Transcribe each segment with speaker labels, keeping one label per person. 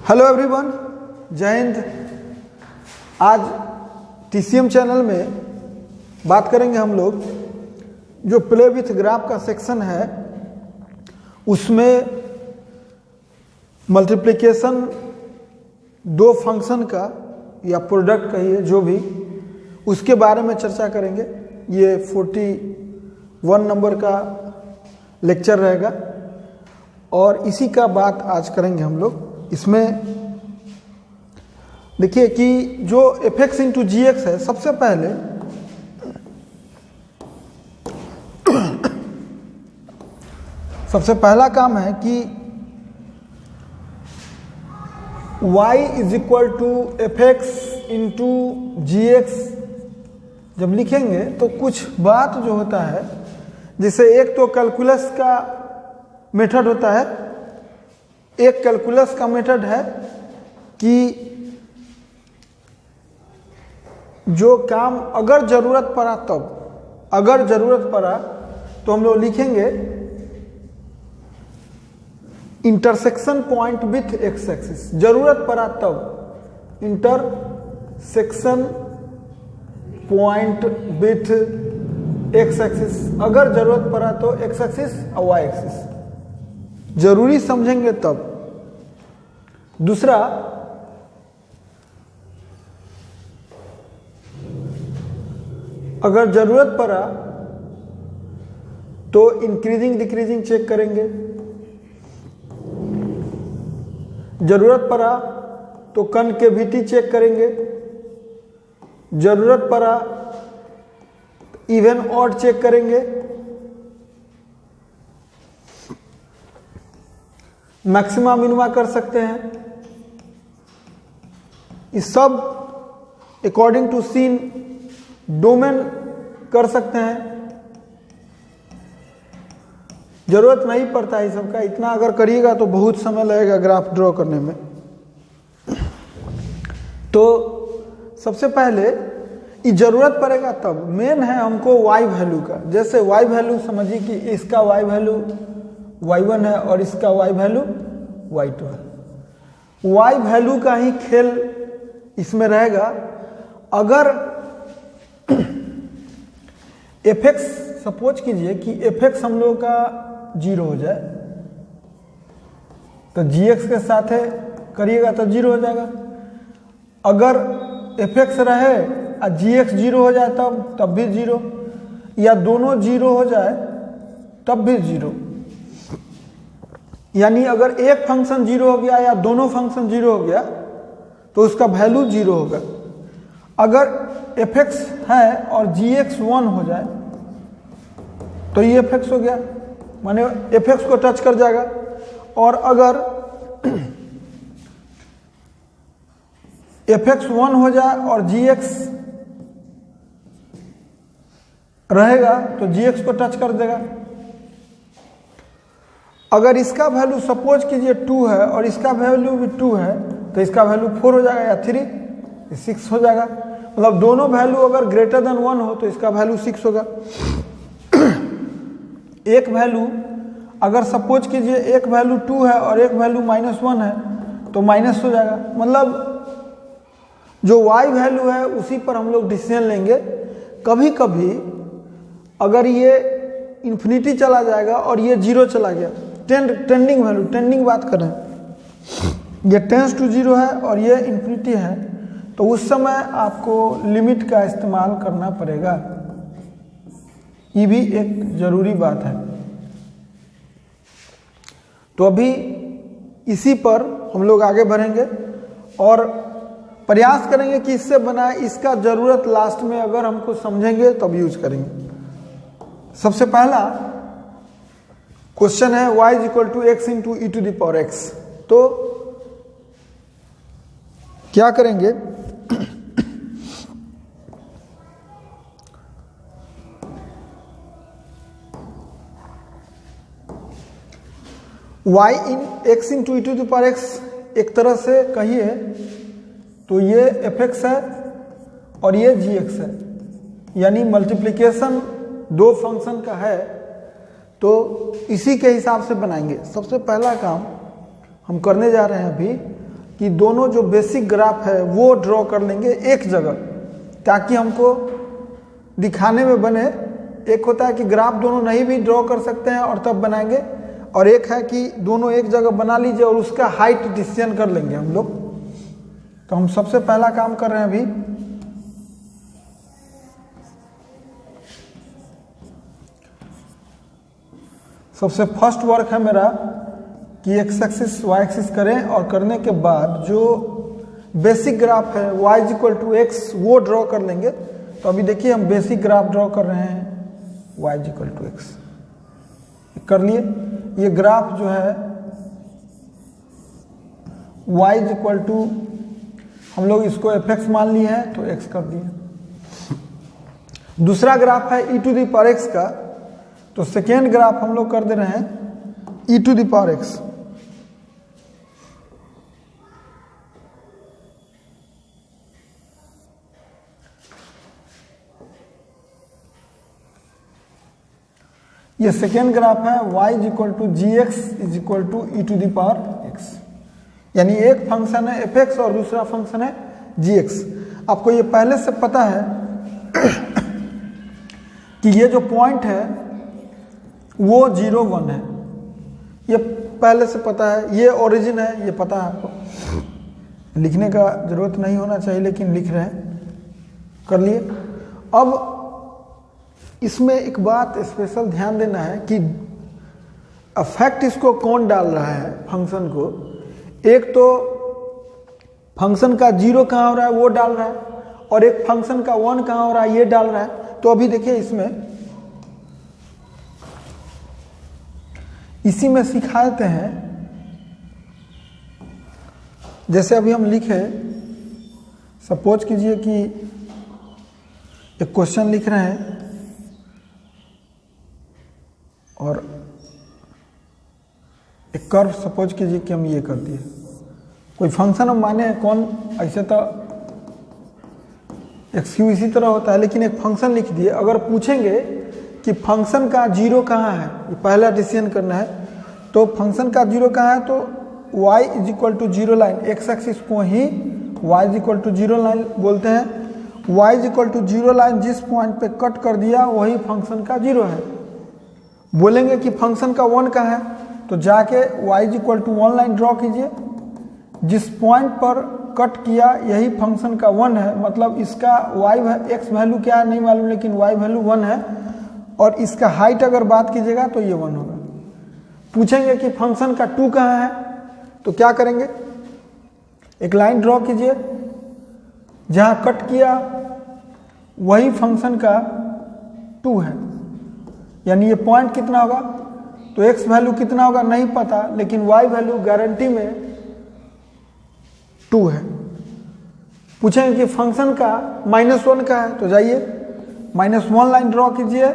Speaker 1: Hello everyone, जय हिंद। आज TCM channel में बात करेंगे हम लोग जो प्ले विथ ग्राफ का सेक्शन है उसमें मल्टीप्लिकेशन दो फंक्शन का या प्रोडक्ट कहिए जो भी, उसके बारे में चर्चा करेंगे। ये 41 नंबर का लेक्चर रहेगा और इसी का बात आज करेंगे हम लोग। इसमें देखिए कि जो fx इंटू जी एक्स है, सबसे पहले सबसे पहला काम है कि y is equal to F X into G X जब लिखेंगे तो कुछ बात जो होता है, जिसे एक तो कैलकुलस का मेथड होता है, एक कैलकुलस का मेथड है कि जो काम अगर जरूरत पड़ा तब, अगर जरूरत पड़ा तो हम लोग लिखेंगे intersection point with x axis. जरूरत पड़ा तब intersection point with x axis, अगर जरूरत पड़ा तो एक्स एक्सिस और वाई एक्सिस, जरूरी समझेंगे तब। दूसरा, अगर जरूरत पड़ा तो इंक्रीजिंग डिक्रीजिंग चेक करेंगे, जरूरत पड़ा तो कनकेविटी चेक करेंगे, जरूरत पड़ा इवन ऑड चेक करेंगे, मैक्सिमा मिनिमा कर सकते हैं। इस सब अकॉर्डिंग टू सीन डोमेन कर सकते हैं। जरूरत नहीं पड़ता है सबका, इतना अगर करिएगा तो बहुत समय लगेगा ग्राफ ड्रॉ करने में। तो सबसे पहले ये जरूरत पड़ेगा तब, मेन है हमको y वैल्यू का। जैसे y वैल्यू समझिए कि इसका y वैल्यू y1 है और इसका y वैल्यू y2 है। y वैल्यू का ही खेल इसमें रहेगा। अगर fx, सपोज कीजिए कि fx हम लोगों का 0 हो जाए तो gx के साथ है करिएगा तो 0 हो जाएगा। अगर fx रहे और gx 0 हो जाए तब भी 0, या दोनों 0 हो जाए तब भी 0। यानी अगर एक फंक्शन 0 हो गया या दोनों फंक्शन 0 हो गया तो उसका वैल्यू 0 होगा। अगर fx है और gx 1 हो जाए तो ये fx हो गया, माने fx को टच कर जाएगा। और अगर fx 1 हो जाए और gx रहेगा तो gx को टच कर देगा। अगर इसका वैल्यू सपोज कीजिए 2 है और इसका वैल्यू भी 2 है तो इसका वैल्यू 4 हो जाएगा, या 3 6 हो जाएगा। मतलब दोनों वैल्यू अगर ग्रेटर देन 1 हो तो इसका वैल्यू 6 होगा। एक वैल्यू अगर सपोज कीजिए एक वैल्यू 2 है और एक वैल्यू -1 है तो माइनस हो जाएगा। मतलब जो y वैल्यू है उसी पर हम लोग डिसीजन लेंगे। कभी कभी अगर ये इन्फिनिटी चला जाएगा और ये 0 चला गया, टेंडिंग वैल्यू, टेंडिंग बात करें, ये टेंस टू 0 है और ये इन्फिनिटी है, तो उस समय आपको लिमिट का इस्तेमाल करना पड़ेगा। ये भी एक जरूरी बात है। तो अभी इसी पर हम लोग आगे बढ़ेंगे और प्रयास करेंगे कि इससे बनाए, इसका जरूरत लास्ट में अगर हमको समझेंगे तब यूज करेंगे। सबसे पहला क्वेश्चन है y is equal to x into e to the power x. तो क्या करेंगे, y इन x into e to the power x एक तरह से कहिए तो ये fx है और ये gx है, यानी मल्टीप्लिकेशन दो फंक्शन का है तो इसी के हिसाब से बनाएंगे। सबसे पहला काम हम करने जा रहे हैं अभी, कि दोनों जो बेसिक ग्राफ है वो ड्रॉ कर लेंगे एक जगह, ताकि हमको दिखाने में बने। एक होता है कि ग्राफ दोनों नहीं भी ड्रॉ कर सकते हैं और तब बनाएंगे, और एक है कि दोनों एक जगह बना लीजिए और उसका हाइट डिसीजन कर लेंगे हम लोग। तो हम सबसे पहला काम कर रहे हैं अभी, सबसे फर्स्ट वर्क है मेरा कि एक्स एक्सिस वाई एक्सिस करें, और करने के बाद जो बेसिक ग्राफ है y = x वो ड्रॉ कर लेंगे। तो अभी देखिए हम बेसिक ग्राफ ड्रॉ कर रहे हैं y = x कर लिए। ये ग्राफ जो है y = हम लोग इसको fx मान लिए हैं तो x कर दिए। दूसरा ग्राफ है e⁻x का, तो सेकेंड ग्राफ हम लोग कर दे रहे हैं e⁻x। ये सेकेंड ग्राफ है y = gx = e⁻x, यानी एक फंक्शन है fx और दूसरा फंक्शन है gx। आपको ये पहले से पता है कि ये जो पॉइंट है वो 0, 1 है, ये पहले से पता है। ये ओरिजिन है, ये पता है आपको, लिखने का जरूरत नहीं होना चाहिए लेकिन लिख रहे हैं, कर लिए। अब इसमें एक बात स्पेशल ध्यान देना है कि अफेक्ट इसको कौन डाल रहा है फंक्शन को। एक तो फंक्शन का 0 कहाँ हो रहा है वो डाल रहा है, और एक फंक्शन का 1 कहाँ हो रहा है ये डाल रहा है। तो अभी देखिए इसमें इसी में सिखाते हैं। जैसे अभी हम लिखे, सपोज कीजिए कि एक क्वेश्चन लिख रहे हैं और एक कर्व सपोज कीजिए कि हम ये कर दिए। कोई फंक्शन हम माने कौन, ऐसे तो एक्सक्यू इसी तरह होता है, लेकिन एक फंक्शन लिख दिए। अगर पूछेंगे कि फंक्शन का 0 कहाँ है, ये पहला डिसीजन करना है। तो फंक्शन का 0 कहाँ है, तो y = 0 लाइन, एक्स एक्सिस को ही y = 0 लाइन बोलते हैं। y = 0 लाइन जिस पॉइंट पे कट कर दिया वही फंक्शन का 0 है। बोलेंगे कि फंक्शन का 1 कहाँ है, तो जाके y = 1 लाइन ड्रॉ कीजिए। जिस पॉइंट पर कट किया यही फंक्शन का 1 है, मतलब इसका x वैल्यू क्या है नहीं मालूम, लेकिन y वैल्यू 1 है। और इसका हाइट अगर बात कीजिएगा तो ये 1 होगा। पूछेंगे कि फंक्शन का 2 कहाँ है, तो क्या करेंगे, एक लाइन ड्रॉ कीजिए, जहाँ कट किया वही फंक्शन का 2 है, यानी ये पॉइंट कितना होगा, तो x वैल्यू कितना होगा नहीं पता, लेकिन y वैल्यू गारंटी में 2 है। पूछेंगे कि फंक्शन का -1 का है, तो जाइए -1 लाइन ड्रॉ कीजिए,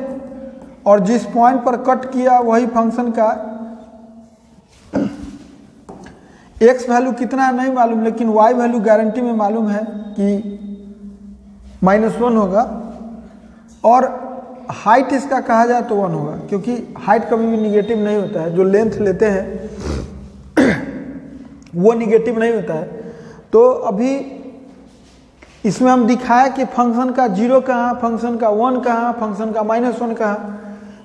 Speaker 1: और जिस पॉइंट पर कट किया वही फंक्शन का x वैल्यू कितना है नहीं मालूम, लेकिन y वैल्यू गारंटी में मालूम है कि -1 होगा। और हाइट इसका कहा जाए तो 1 होगा, क्योंकि हाइट कभी भी निगेटिव नहीं होता है। जो लेंथ लेते हैं वो निगेटिव नहीं होता है। तो अभी इसमें हम दिखाया कि फंक्शन का 0 कहाँ, फंक्शन का 1 कहाँ, फंक्शन का -1 कहाँ।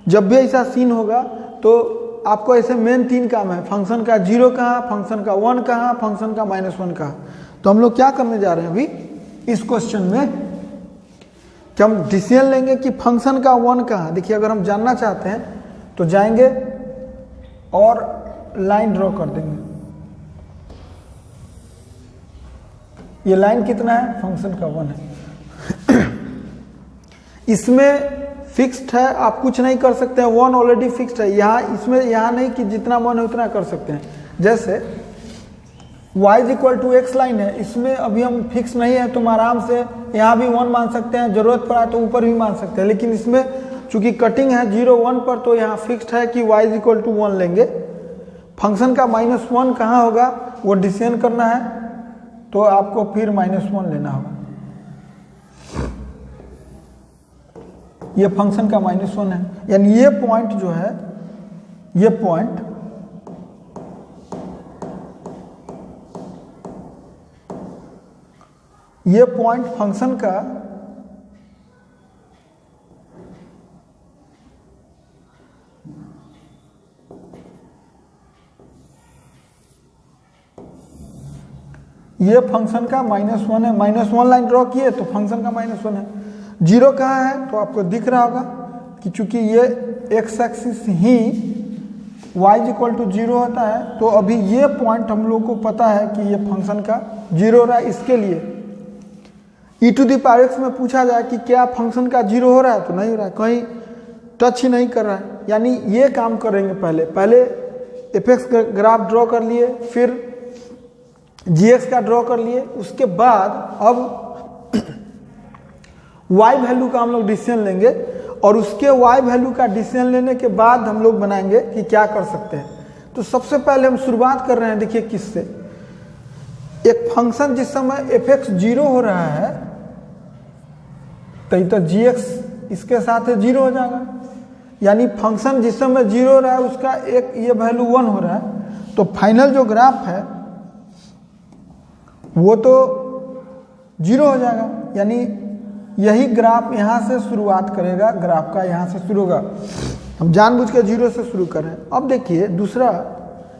Speaker 1: जब भी ऐसा सीन होगा तो आपको ऐसे मेन 3 काम है, फंक्शन का 0 कहाँ, फंक्शन का 1 कहाँ, फंक्शन का -1 कहाँ। तो हम लोग क्या करने जा रहे हैं अभी इस क्वेश्चन में, कि हम डिसीजन लेंगे कि फंक्शन का 1 कहाँ। देखिए अगर हम जानना चाहते हैं तो जाएंगे और लाइन ड्रॉ कर देंगे। ये लाइन कितना है, फंक्शन का 1 है। इसमें फिक्स्ड है, आप कुछ नहीं कर सकते हैं, 1 ऑलरेडी फिक्स्ड है। यहाँ इसमें यहाँ नहीं कि जितना मन है उतना कर सकते हैं। जैसे y = x लाइन है, इसमें अभी हम फिक्स नहीं है, तुम आराम से यहाँ भी 1 मान सकते हैं, जरूरत पड़ा तो ऊपर भी मान सकते हैं। लेकिन इसमें चूंकि कटिंग है 0, 1 पर, तो यहाँ फिक्स्ड है कि y = 1 लेंगे। फंक्शन का -1 कहाँ होगा वो डिसीजन करना है, तो आपको फिर -1 लेना होगा। ये फंक्शन का -1 है, यानी ये पॉइंट जो है, ये पॉइंट ये पॉइंट फंक्शन का ये फंक्शन का -1 है, -1 लाइन ड्रॉ किए तो फंक्शन का -1 है। जीरो कहाँ है तो आपको दिख रहा होगा कि चूंकि ये एक्स एक्सिस ही y = 0 होता है, तो अभी ये पॉइंट हम लोग को पता है कि ये फंक्शन का 0 हो रहा है। इसके लिए e⁻x में पूछा जाए कि क्या फंक्शन का 0 हो रहा है, तो नहीं हो रहा है, कहीं टच ही नहीं कर रहा है। यानी ये काम करेंगे, पहले f(x) का ग्राफ ड्रॉ कर लिए, फिर gx का ड्रॉ कर लिए, उसके बाद अब y वैल्यू का हम लोग डिसीजन लेंगे और उसके y वैल्यू का डिसीजन लेने के बाद हम लोग बनाएंगे कि क्या कर सकते हैं। तो सबसे पहले हम शुरुआत कर रहे हैं, देखिए किससे। एक फंक्शन जिस समय f(x) 0 हो रहा है तो gx इसके साथ 0 हो जाएगा। यानी फंक्शन जिस समय 0 हो रहा है उसका एक ये वैल्यू 1 हो रहा है, तो फाइनल जो ग्राफ है वो तो 0 हो जाएगा। यानी यही ग्राफ यहाँ से शुरुआत करेगा, ग्राफ का यहाँ से शुरू होगा। हम जानबूझ के 0 से शुरू कर रहे हैं। अब देखिए दूसरा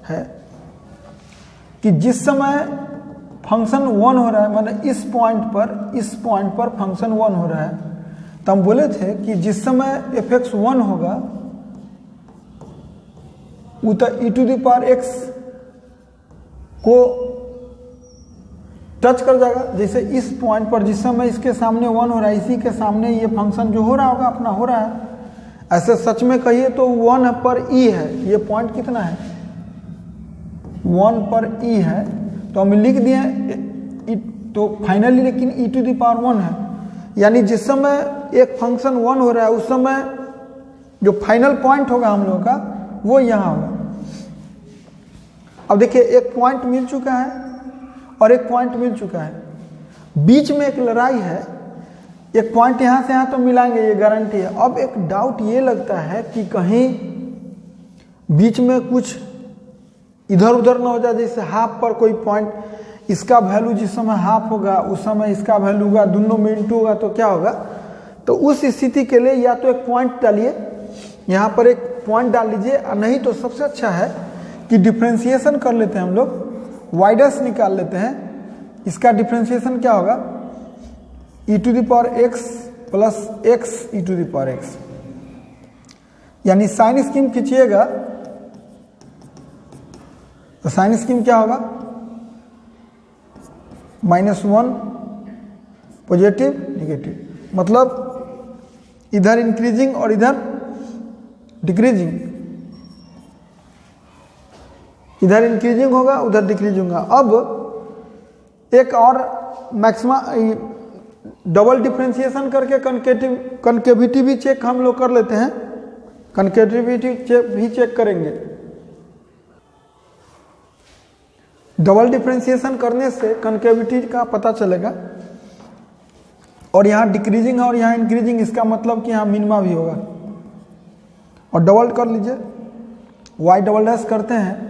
Speaker 1: है कि जिस समय फंक्शन 1 हो रहा है, मतलब इस पॉइंट पर फंक्शन 1 हो रहा है, तो हम बोले थे कि जिस समय f(x) 1 होगा वो तो e⁻x को टच कर जाएगा। जैसे इस पॉइंट पर जिस समय इसके सामने 1 हो रहा है, इसी के सामने ये फंक्शन जो हो रहा होगा अपना हो रहा है। ऐसे सच में कहिए तो 1 पर e है, ये पॉइंट कितना है 1 पर e है, तो हम लिख दिए तो फाइनली लेकिन e⁻1 है। यानी जिस समय एक फंक्शन 1 हो रहा है उस समय जो फाइनल पॉइंट होगा हम लोगों का वो यहाँ होगा। अब देखिए एक पॉइंट मिल चुका है और एक पॉइंट मिल चुका है, बीच में एक लड़ाई है। एक पॉइंट यहाँ से यहाँ तो मिलाएंगे, ये गारंटी है। अब एक डाउट ये लगता है कि कहीं बीच में कुछ इधर उधर ना हो जाए, जैसे हाफ पर कोई पॉइंट, इसका वैल्यू जिस समय हाफ होगा उस समय इसका वैल्यू होगा, दोनों में इंटू होगा तो क्या होगा। तो उस स्थिति के लिए या तो एक पॉइंट डालिए, यहाँ पर एक पॉइंट डाल लीजिए, और नहीं तो सबसे अच्छा है कि डिफ्रेंशिएशन कर लेते हैं हम लोग, y' निकाल लेते हैं। इसका डिफ्रेंशिएशन क्या होगा e⁻x प्लस x e⁻x। यानी साइन स्कीम खींचिएगा तो साइन स्कीम क्या होगा -1 पॉजिटिव नेगेटिव, मतलब इधर इंक्रीजिंग और इधर डिक्रीजिंग, इधर इंक्रीजिंग होगा उधर डिक्रीजिंग होगा। अब एक और मैक्सिमा डबल डिफ्रेंशिएशन करके कनकेविटी भी चेक हम लोग कर लेते हैं, कनकेविटी भी चेक करेंगे। डबल डिफ्रेंशिएशन करने से कनकेविटी का पता चलेगा, और यहाँ डिक्रीजिंग है और यहाँ इंक्रीजिंग, इसका मतलब कि यहाँ मिनिमा भी होगा। और डबल कर लीजिए, y" करते हैं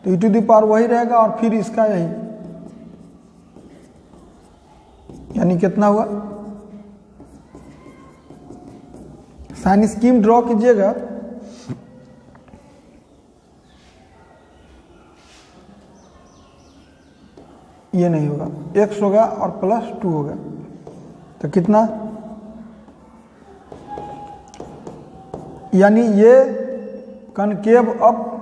Speaker 1: तो e⁻ वही रहेगा और फिर इसका यही, यानी कितना हुआ। साइन स्कीम ड्रॉ कीजिएगा, ये नहीं होगा, x होगा और +2 होगा, तो कितना, यानी ये कनकेव अप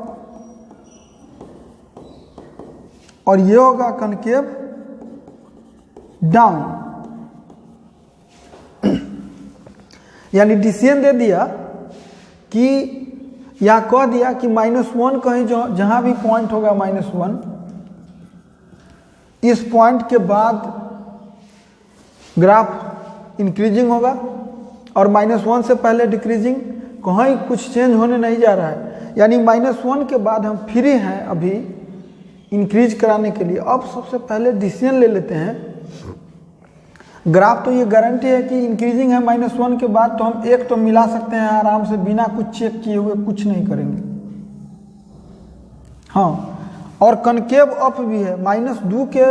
Speaker 1: और ये होगा कनकेव डाउन। यानी डिसीजन दे दिया कि, या कह दिया कि -1 कहीं जहां भी पॉइंट होगा -1, इस पॉइंट के बाद ग्राफ इंक्रीजिंग होगा और -1 से पहले डिक्रीजिंग, कहीं कुछ चेंज होने नहीं जा रहा है। यानी -1 के बाद हम फ्री हैं अभी इंक्रीज कराने के लिए। अब सबसे पहले डिसीजन ले लेते हैं। ग्राफ तो ये गारंटी है कि इंक्रीजिंग है -1 के बाद, तो हम एक तो मिला सकते हैं आराम से बिना कुछ चेक किए हुए, कुछ नहीं करेंगे। हाँ, और कनकेव अप भी है, -2 के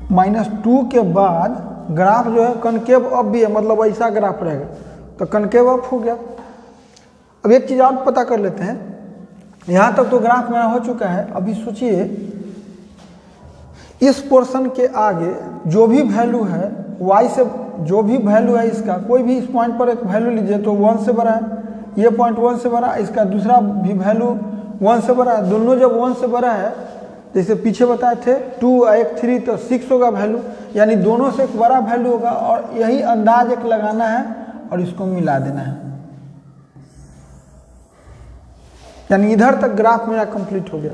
Speaker 1: -2 के बाद ग्राफ जो है कनकेव अप भी है, मतलब ऐसा ग्राफ रहेगा, तो कनकेव अप हो गया। अब एक चीज़ और पता कर लेते हैं, यहाँ तक तो ग्राफ मेरा हो चुका है। अभी सोचिए इस पोर्शन के आगे जो भी वैल्यू है y से, जो भी वैल्यू है इसका, कोई भी इस पॉइंट पर एक वैल्यू लीजिए तो 1 से बड़ा है, ये पॉइंट 1 से बड़ा, इसका दूसरा भी वैल्यू 1 से बड़ा है। दोनों जब 1 से बड़ा है, जैसे पीछे बताए थे 2 एक 3 तो 6 होगा वैल्यू, यानी दोनों से एक बड़ा वैल्यू होगा। और यही अंदाज एक लगाना है और इसको मिला देना है, यानी इधर तक ग्राफ मेरा कंप्लीट हो गया।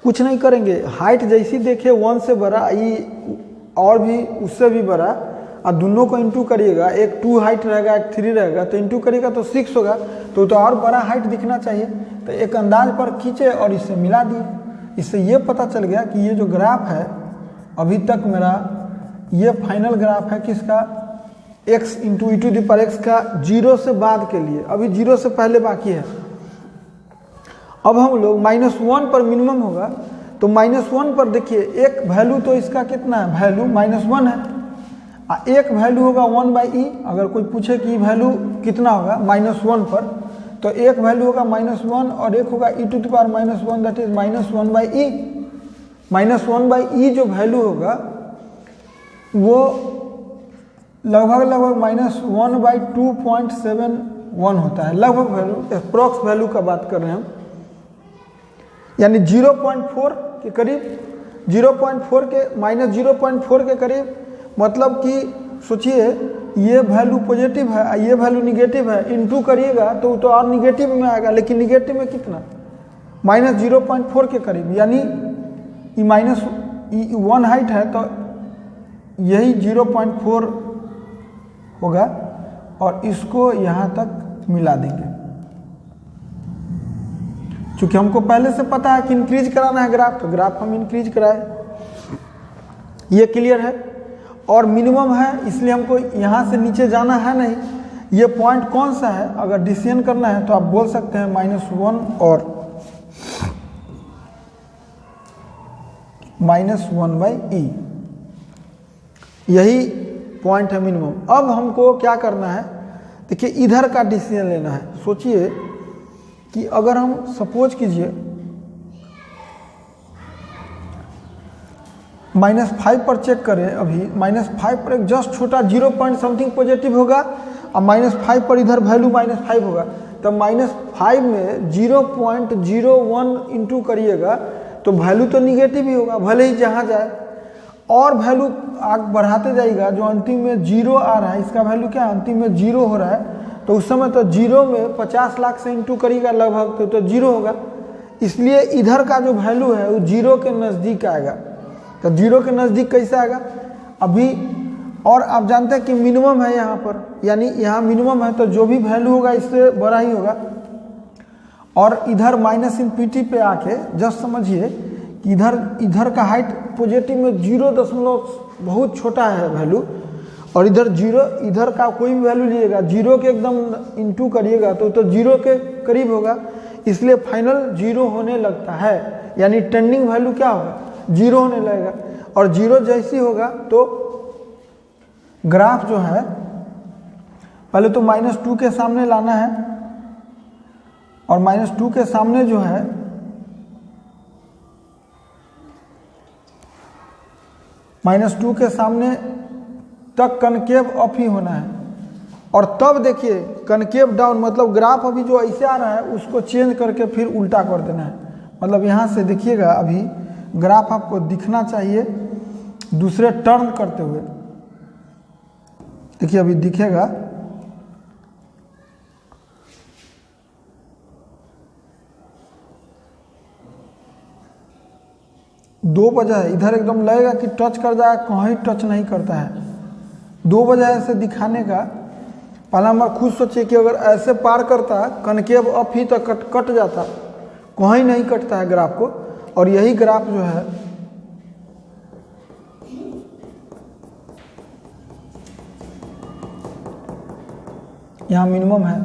Speaker 1: कुछ नहीं करेंगे, हाइट जैसी देखे 1 से बड़ा, ये और भी उससे भी बड़ा, और दोनों को इंटू करिएगा, एक 2 हाइट रहेगा एक 3 रहेगा, तो इंटू करिएगा तो 6 होगा, तो और बड़ा हाइट दिखना चाहिए। तो एक अंदाज पर खींचे और इससे मिला दिए। इससे ये पता चल गया कि ये जो ग्राफ है अभी तक मेरा, ये फाइनल ग्राफ है किसका, x into e to the power x का 0 से बाद के लिए, अभी 0 से पहले बाकी है। अब हम लोग -1 पर मिनिमम होगा, तो -1 पर देखिए एक वैल्यू तो इसका कितना है, वैल्यू -1 है, एक वैल्यू होगा 1/e। अगर कोई पूछे कि वैल्यू कितना होगा -1 पर, तो एक वैल्यू होगा -1 और एक होगा e to the power -1, that is -1/e। -1/e जो वैल्यू होगा वो लगभग -1/2.71 होता है, लगभग वैल्यू, अप्रॉक्स वैल्यू का बात कर रहे हैं हम, यानी 0.4 के करीब, 0.4 के -0.4 के करीब। मतलब कि सोचिए ये वैल्यू पॉजिटिव है, ये वैल्यू निगेटिव है, इनटू करिएगा तो और निगेटिव में आएगा, लेकिन निगेटिव में कितना, -0.4 के करीब, यानी -1 हाइट है तो यही 0.4 होगा, और इसको यहाँ तक मिला देंगे। चूँकि हमको पहले से पता है कि इंक्रीज कराना है ग्राफ, तो ग्राफ हम इंक्रीज कराए, ये क्लियर है। और मिनिमम है, इसलिए हमको यहाँ से नीचे जाना है नहीं। ये पॉइंट कौन सा है, अगर डिसीजन करना है तो आप बोल सकते हैं -1 और -1/e, यही पॉइंट है मिनिमम। अब हमको क्या करना है, देखिए इधर का डिसीजन लेना है। सोचिए कि अगर हम सपोज कीजिए -5 पर चेक करें, अभी -5 पर एक जस्ट छोटा 0 पॉइंट समथिंग पॉजिटिव होगा, और -5 पर इधर वैल्यू -5 होगा, तो -5 में 0.01 इंटू करिएगा तो वैल्यू तो निगेटिव ही होगा, भले ही जहाँ जाए। और वैल्यू आग बढ़ाते जाएगा, जो अंतिम में 0 आ रहा है, इसका वैल्यू क्या अंतिम में 0 हो रहा है, तो उस समय तो 0 में 50 लाख से इंटू करिएगा लगभग, तो 0 होगा। इसलिए इधर का जो वैल्यू है वो 0 के नज़दीक आएगा। तो 0 के नज़दीक कैसे आएगा अभी, और आप जानते हैं कि मिनिमम है यहाँ पर, यानी यहाँ मिनिमम है, तो जो भी वैल्यू होगा इससे बड़ा ही होगा। और इधर -∞ पे आके जस्ट समझिए कि इधर का हाइट पॉजिटिव में 0 बहुत छोटा है वैल्यू, और इधर 0, इधर का कोई भी वैल्यू लीजिएगा 0 के एकदम इंटू करिएगा तो 0 के करीब होगा, इसलिए फाइनल 0 होने लगता है, यानी ट्रेंडिंग वैल्यू क्या होगा 0 होने लगेगा। और 0 जैसी होगा तो ग्राफ जो है पहले तो -2 के सामने लाना है, और -2 के सामने जो है -2 के सामने तक कनकेव अप ही होना है। और तब देखिए कनकेव डाउन, मतलब ग्राफ अभी जो ऐसे आ रहा है उसको चेंज करके फिर उल्टा कर देना है। मतलब यहाँ से देखिएगा अभी ग्राफ आपको दिखना चाहिए दूसरे टर्न करते हुए, देखिए अभी दिखेगा, दो वजह है, इधर एकदम लगेगा कि टच कर जाएगा, कहीं टच नहीं करता है। 2 वजह ऐसे दिखाने का, पहला नंबर खुद सोचिए कि अगर ऐसे पार करता कनकेव अप ही तो कट जाता, कहीं नहीं कटता है ग्राफ को। और यही ग्राफ जो है यहाँ मिनिमम है,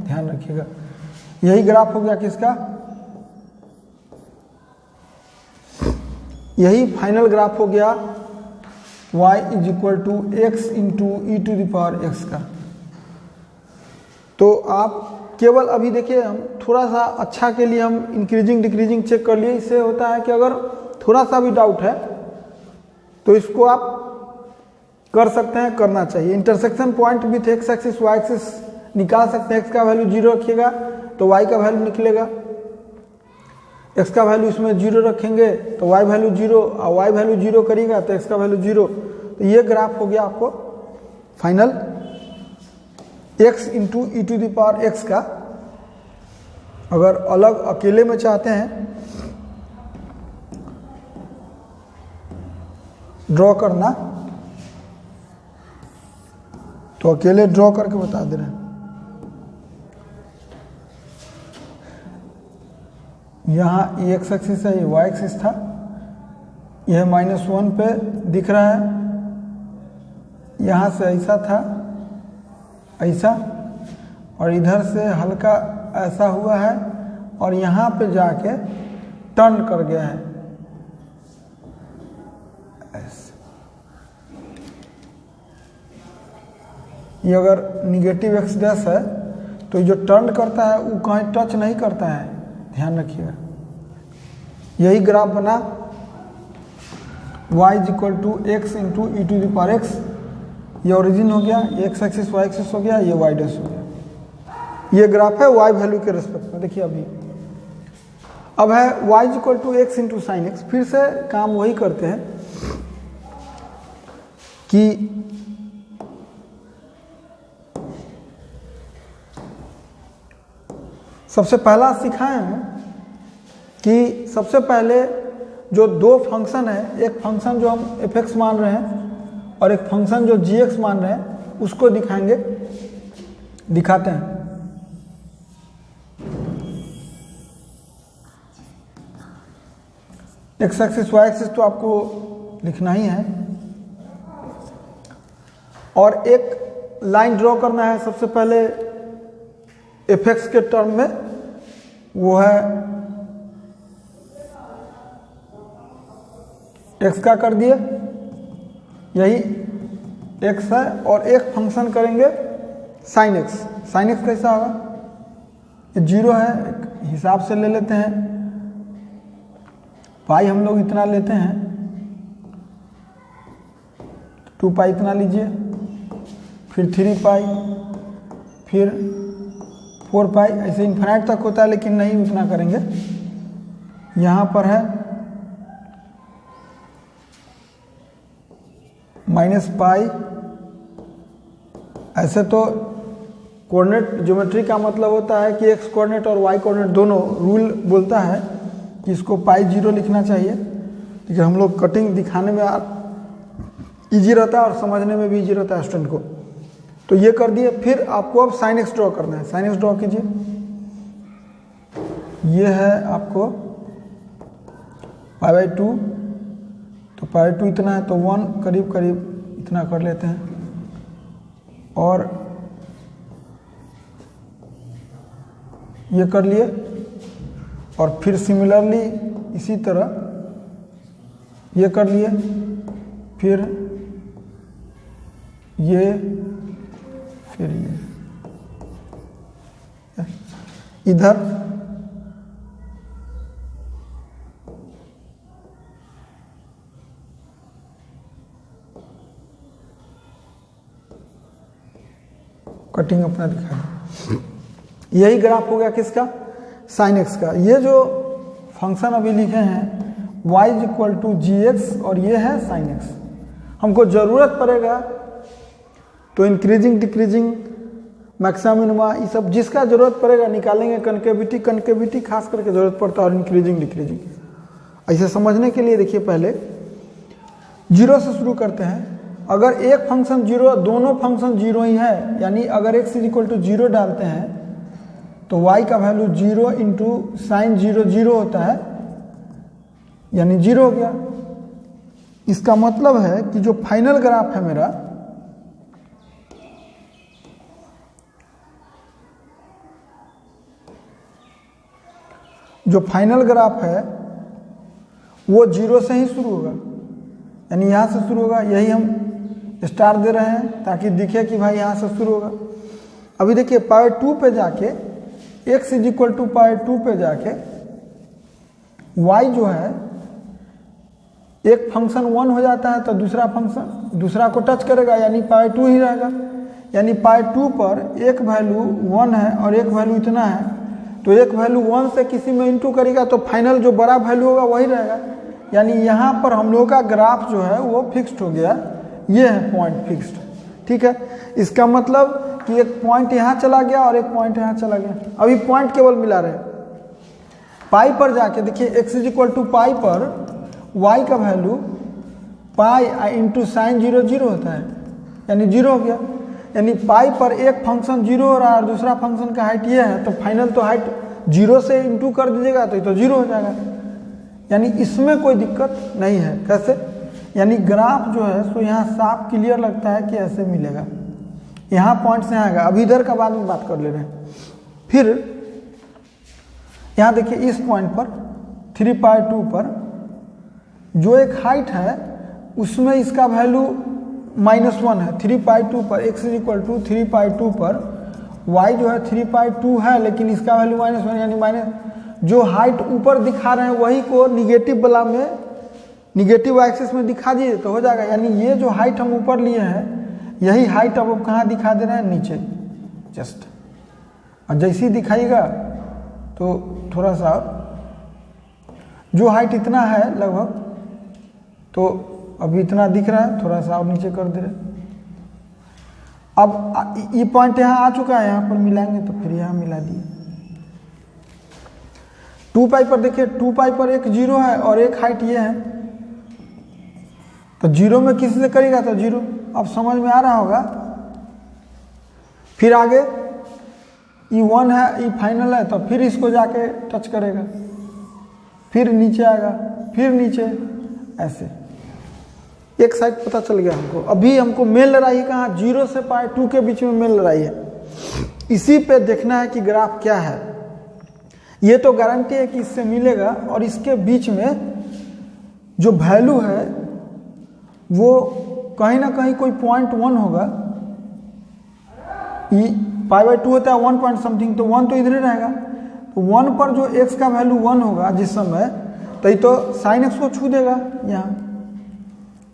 Speaker 1: ध्यान रखिएगा, यही ग्राफ हो गया किसका, यही फाइनल ग्राफ हो गया y is equal to x into e to the power x का। तो आप केवल अभी देखिए, हम थोड़ा सा अच्छा के लिए हम इंक्रीजिंग डिक्रीजिंग चेक कर लिए। इससे होता है कि अगर थोड़ा सा भी डाउट है तो इसको आप कर सकते हैं, करना चाहिए। Intersection point with x axis y axis निकाल सकते हैं। एक्स का वैल्यू 0 रखिएगा तो वाई का वैल्यू निकलेगा, एक्स का वैल्यू इसमें 0 रखेंगे तो वाई वैल्यू 0, और वाई वैल्यू 0 करिएगा तो एक्स का वैल्यू 0। तो ये ग्राफ हो गया आपको final x into e to the power x का। अगर अलग अकेले में चाहते हैं ड्रॉ करना तो अकेले ड्रॉ करके बता दे रहे हैं। यहाँ ये एक्स एक्सिस है, ये वाई एक्सिस था, यह -1 पे दिख रहा है, यहाँ से ऐसा था, ऐसा, और इधर से हल्का ऐसा हुआ है और यहाँ पे जाके टर्न कर गया है ऐसे। ये अगर निगेटिव एक्स डैश है तो ये जो टर्न करता है वो कहीं टच नहीं करता है, ध्यान रखिएगा। यही ग्राफ बना y is equal to x into e to the power x. ये ओरिजिन हो गया, ये एक्स एक्सिस वाई एक्सिस हो गया, ये वाई डैश हो गया। ये ग्राफ है वाई वैल्यू के रिस्पेक्ट में। देखिए अभी अब है y is equal to x into sine x. फिर से काम वही करते हैं कि सबसे पहला सिखाए हैं कि सबसे पहले जो दो फंक्शन है, एक फंक्शन जो हम f(x) मान रहे हैं और एक फंक्शन जो g(x) मान रहे हैं, उसको दिखाएंगे, दिखाते हैं। एक्स एक्सिस वाई एक्सिस तो आपको लिखना ही है, और एक लाइन ड्रॉ करना है सबसे पहले f(x) के टर्म में, वो है x का कर दिए, यही x है, और एक फंक्शन करेंगे साइन एक्स। साइन एक्स कैसा होगा, ये 0 है, एक हिसाब से ले लेते हैं, पाई हम लोग इतना लेते हैं, 2 पाई इतना लीजिए, फिर 3 पाई, फिर 4 पाई, ऐसे इन्फिनाइट तक होता है, लेकिन नहीं उतना करेंगे। यहाँ पर है -पाई। ऐसे तो कोऑर्डिनेट ज्योमेट्री का मतलब होता है कि एक्स कोऑर्डिनेट और वाई कोऑर्डिनेट दोनों, रूल बोलता है कि इसको पाई 0 लिखना चाहिए, लेकिन हम लोग कटिंग दिखाने में ईजी रहता है और समझने में भी ईजी रहता है स्टूडेंट को। तो ये कर दिए। फिर आपको अब साइन एक्स ड्रॉ करना है। साइन एक्स ड्रॉ कीजिए। ये है आपको π/2, तो π/2 इतना है, तो 1 करीब करीब इतना कर लेते हैं, और ये कर लिए। और फिर सिमिलरली इसी तरह ये कर लिए, फिर ये, फिर ये इधर, कटिंग अपना दिखा दो। यही ग्राफ हो गया किसका, साइन एक्स का। ये जो फंक्शन अभी लिखे हैं y is equal to gx, और ये है साइन एक्स। हमको ज़रूरत पड़ेगा तो इंक्रीजिंग डिक्रीजिंग मैक्सिमम मिनिमा, ये सब जिसका ज़रूरत पड़ेगा निकालेंगे। कनकेविटी, कनकेविटी खास करके ज़रूरत पड़ता है, और इंक्रीजिंग डिक्रीजिंग। ऐसे समझने के लिए देखिए, पहले 0 से शुरू करते हैं। अगर एक फंक्शन 0, दोनों फंक्शन 0 ही है, यानी अगर x इज इक्वल टू 0 डालते हैं तो y का वैल्यू 0 इंटू साइन 0 0 होता है, यानी 0 हो गया। इसका मतलब है कि जो फाइनल ग्राफ है मेरा, जो फाइनल ग्राफ है वो 0 से ही शुरू होगा, यानी यहाँ से शुरू होगा। यही हम स्टार दे रहे हैं ताकि दिखे कि भाई यहाँ से शुरू होगा। अभी देखिए पावर 2 पे जाके x इज टू पावर 2 पे जाके y जो है एक फंक्शन 1 हो जाता है तो दूसरा फंक्शन दूसरा को टच करेगा, यानी पावर 2 ही रहेगा। यानी पावर 2 पर एक वैल्यू 1 है और एक वैल्यू इतना है, तो एक वैल्यू 1 से किसी में इंटू करेगा तो फाइनल जो बड़ा वैल्यू होगा वही रहेगा। यानी यहाँ पर हम लोग का ग्राफ जो है वो फिक्स्ड हो गया, ये है पॉइंट फिक्स्ड। ठीक है, इसका मतलब कि एक पॉइंट यहाँ चला गया और एक पॉइंट यहाँ चला गया। अभी पॉइंट केवल मिला रहे। पाई पर जाके देखिए x इज टू पाई पर y का वैल्यू पाई इंटू साइन 0 0 होता है, यानी 0 हो गया। यानी पाई पर एक फंक्शन 0 हो रहा है और दूसरा फंक्शन का हाइट ये है, तो फाइनल तो हाइट 0 से इंटू कर दीजिएगा तो ये तो 0 हो जाएगा। यानी इसमें कोई दिक्कत नहीं है। कैसे? यानी ग्राफ जो है सो यहाँ साफ क्लियर लगता है कि ऐसे मिलेगा, यहाँ पॉइंट से आएगा। अभी इधर का बाद में बात कर ले रहे हैं। फिर यहाँ देखिए इस पॉइंट पर 3π2 पर जो एक हाइट है उसमें इसका वैल्यू -1 है। 3π2 पर x इज 3π2 पर y जो है 3π2 है, लेकिन इसका वैल्यू -1, यानी जो हाइट ऊपर दिखा रहे हैं वही को निगेटिव वाला में निगेटिव एक्सिस में दिखा दिए तो हो जाएगा। यानी ये जो हाइट हम ऊपर लिए हैं यही हाइट अब कहाँ दिखा दे रहे हैं? नीचे जस्ट। और जैसे ही दिखाएगा तो थोड़ा सा जो हाइट इतना है लगभग, तो अभी इतना दिख रहा है, थोड़ा सा और नीचे कर दे रहे। अब ये पॉइंट यहाँ आ चुका है, यहाँ पर मिलाएंगे तो फिर यहाँ मिला दिए। 2π पर देखिए 2π पर एक 0 है और एक हाइट ये है, तो 0 में किसी से करेगा तो 0। अब समझ में आ रहा होगा। फिर आगे ये 1 है, ये फाइनल है, तो फिर इसको जाके टच करेगा, फिर नीचे आएगा, फिर नीचे, ऐसे एक साइड पता चल गया हमको। अभी हमको मेन लड़ाई कहाँ? 0 से पाई 2 के बीच में मेन लड़ाई है। इसी पे देखना है कि ग्राफ क्या है। ये तो गारंटी है कि इससे मिलेगा, और इसके बीच में जो वैल्यू है वो कहीं ना कहीं कोई 0.1 होगा। π/2 होता है 1 पॉइंट समथिंग, तो 1 तो इधर ही रहेगा। तो 1 पर जो x का वैल्यू 1 होगा जिस समय, तो ये तो साइन x को छू देगा यहाँ।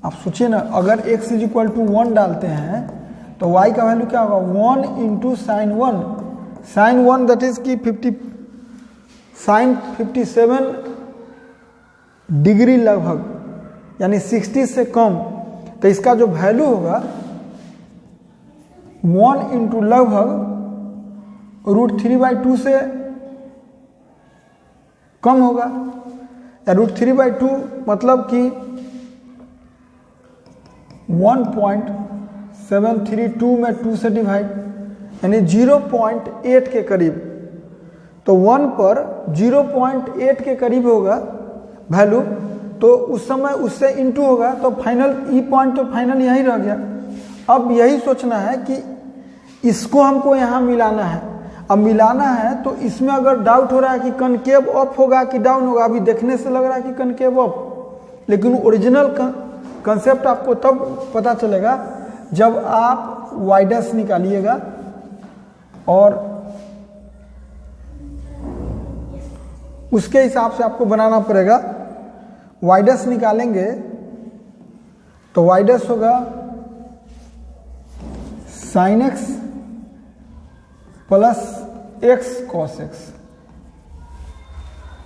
Speaker 1: आप सोचिए ना, अगर x इज इक्वल टू 1 डालते हैं तो y का वैल्यू क्या होगा? 1 into sine 1। Sine 1 that is की साइन 57 डिग्री लगभग, यानी 60 से कम। तो इसका जो वैल्यू होगा 1 इंटू लगभग √3/2 से कम होगा, या √3/2 मतलब कि 1.732 में 2 से डिवाइड, यानी 0.8 के करीब। तो 1 पर 0.8 के करीब होगा वैल्यू, तो उस समय उससे इंटू होगा, तो फाइनल ई पॉइंट तो फाइनल यही रह गया। अब यही सोचना है कि इसको हमको यहाँ मिलाना है। अब मिलाना है तो इसमें अगर डाउट हो रहा है कि कनकेव अप होगा कि डाउन होगा, अभी देखने से लग रहा है कि कनकेव अप, लेकिन ओरिजिनल कंसेप्ट आपको तब पता चलेगा जब आप y' निकालिएगा और उसके हिसाब से आपको बनाना पड़ेगा। y' निकालेंगे तो y' होगा sin x plus x cos x,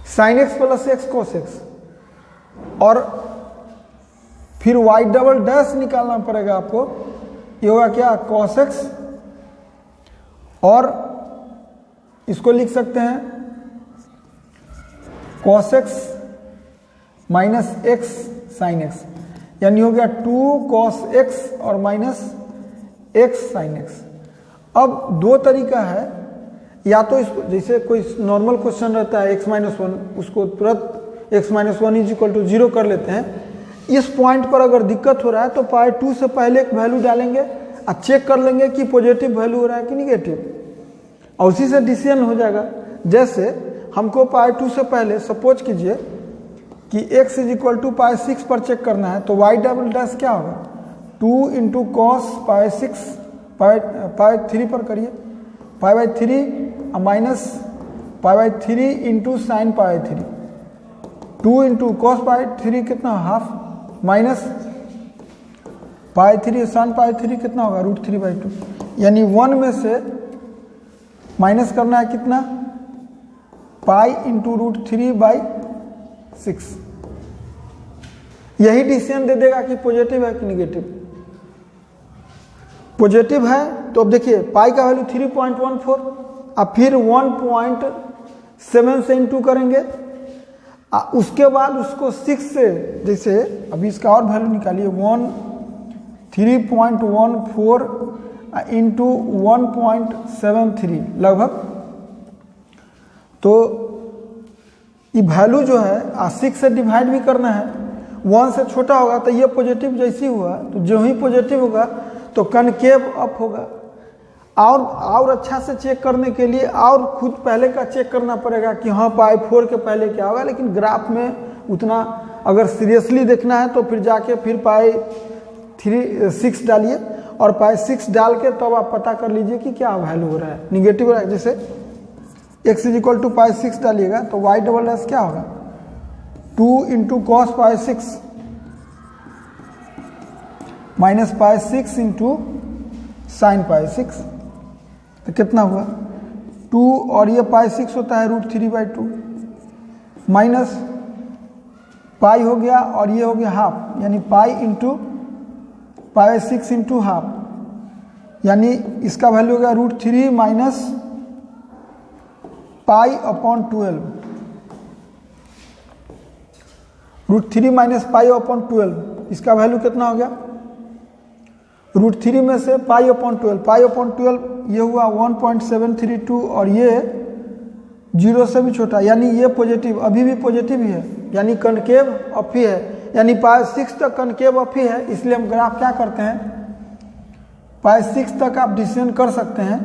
Speaker 1: sin x plus x cos x, और फिर y" निकालना पड़ेगा आपको। ये होगा क्या? cos x, और इसको लिख सकते हैं cos x minus x sin x, यानी हो गया 2 cos x और माइनस x sin x। अब दो तरीका है, या तो इसको जैसे कोई नॉर्मल क्वेश्चन रहता है x-1, उसको तुरंत x-1 इज इक्वल टू 0 कर लेते हैं। इस पॉइंट पर अगर दिक्कत हो रहा है तो π/2 से पहले एक वैल्यू डालेंगे और चेक कर लेंगे कि पॉजिटिव वैल्यू हो रहा है कि निगेटिव, और उसी से डिसीजन हो जाएगा। जैसे हमको π/2 से पहले सपोज कीजिए कि x इज इक्वल टू पाई 6 पर चेक करना है, तो y डबल डैश क्या होगा, 2 इंटू कॉस पाई 6 पाई 3 पर करिए, pi by 3 minus pi by 3 into sine pi 3, 2 into cos pi 3 कितना half, minus pi 3 sine pi 3 कितना होगा, √3/2, यानी 1 में से माइनस करना है कितना, पाई इंटू √3/6। यही डिसीजन दे देगा कि पॉजिटिव है कि निगेटिव। पॉजिटिव है तो अब देखिए पाई का वैल्यू 3.14, अब फिर 1.7 से इंटू करेंगे, उसके बाद उसको 6 से, जैसे अभी इसका और वैल्यू निकालिए, 3.14 इंटू 1.73 लगभग, तो ये वैल्यू जो है 6 से डिवाइड भी करना है, 1 से छोटा होगा तो ये पॉजिटिव जैसी हुआ, तो जो ही पॉजिटिव होगा तो कनकेव अप होगा। और अच्छा से चेक करने के लिए और खुद पहले का चेक करना पड़ेगा कि हाँ पाई 4 के पहले क्या होगा, लेकिन ग्राफ में उतना अगर सीरियसली देखना है तो फिर जाके फिर पाई 6 डालिए और पाई 6 डाल के तब तो आप पता कर लीजिए कि क्या वैल्यू हो रहा है, निगेटिव हो रहा है। जैसे x इज इक्वल टू पाई 6 डालिएगा तो y डबल डैश क्या होगा, 2 into cos pi 6 minus pi 6 into sine pi 6, तो कितना हुआ 2, और ये पाई 6 होता है √3/2, माइनस पाई हो गया और ये हो गया हाफ, यानी pi into pi 6 into half, यानी इसका वैल्यू हो गया √3 minus pi upon 12, √3 minus pi upon 12, इसका वैल्यू कितना हो गया, √3 में से पाई अपॉन 12, पाई अपॉन 12 ये हुआ 1.732 और ये 0 से भी छोटा, यानी ये पॉजिटिव, अभी भी पॉजिटिव ही है, यानी कनकेव अप ही है, यानी पाई 6 तक कनकेव अप ही है। इसलिए हम ग्राफ क्या करते हैं, पाई 6 तक आप डिसीजन कर सकते हैं,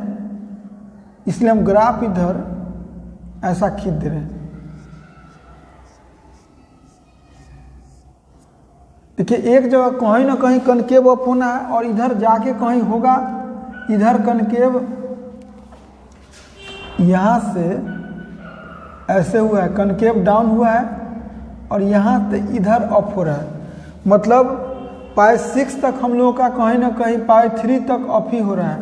Speaker 1: इसलिए हम ग्राफ इधर ऐसा खींच दे रहे हैं। देखिए एक जगह कहीं ना कहीं कनकेव अप होना है और इधर जाके कहीं होगा, इधर कनकेव यहाँ से ऐसे हुआ है, कनकेव डाउन हुआ है और यहाँ से इधर अप हो रहा है, मतलब पाई 6 तक हम लोगों का कहीं ना कहीं पाई 3 तक अप ही हो रहा है,